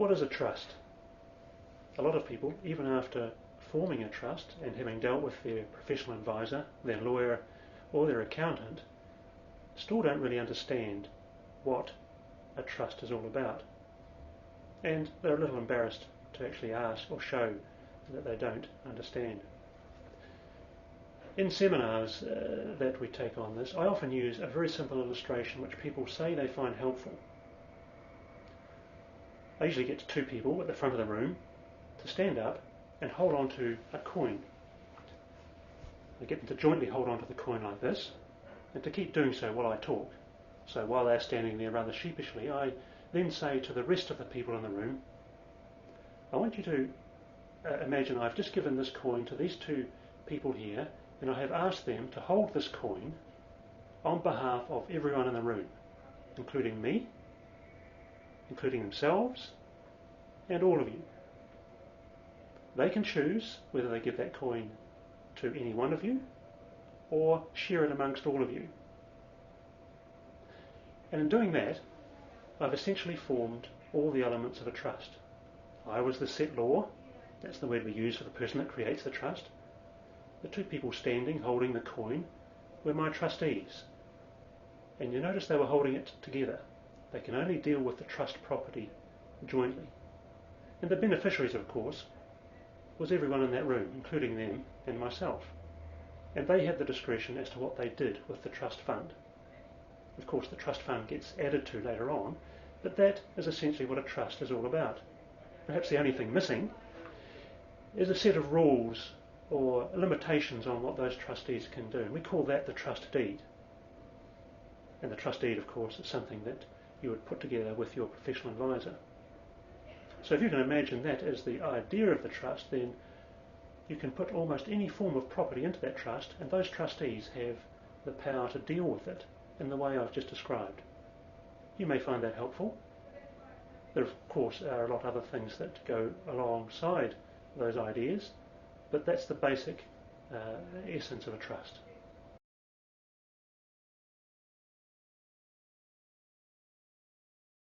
What is a trust? A lot of people, even after forming a trust and having dealt with their professional advisor, their lawyer, or their accountant, still don't really understand what a trust is all about. And they're a little embarrassed to actually ask or show that they don't understand. In seminars that we take on this, I often use a very simple illustration which people say they find helpful. I usually get two people at the front of the room to stand up and hold on to a coin. I get them to jointly hold on to the coin like this and to keep doing so while I talk. So while they're standing there rather sheepishly, I then say to the rest of the people in the room, I want you to imagine I've just given this coin to these two people here, and I have asked them to hold this coin on behalf of everyone in the room, including me, including themselves, and all of you. They can choose whether they give that coin to any one of you or share it amongst all of you. And in doing that, I've essentially formed all the elements of a trust. I was the settlor, that's the word we use for the person that creates the trust. The two people standing holding the coin were my trustees. And you notice they were holding it together. They can only deal with the trust property jointly. And the beneficiaries, of course, was everyone in that room, including them and myself. And they had the discretion as to what they did with the trust fund. Of course, the trust fund gets added to later on, but that is essentially what a trust is all about. Perhaps the only thing missing is a set of rules or limitations on what those trustees can do. We call that the trust deed. And the trust deed, of course, is something that you would put together with your professional advisor. So if you can imagine that as the idea of the trust, then you can put almost any form of property into that trust, and those trustees have the power to deal with it in the way I've just described. You may find that helpful. There, of course, are a lot of other things that go alongside those ideas, but that's the basic essence of a trust.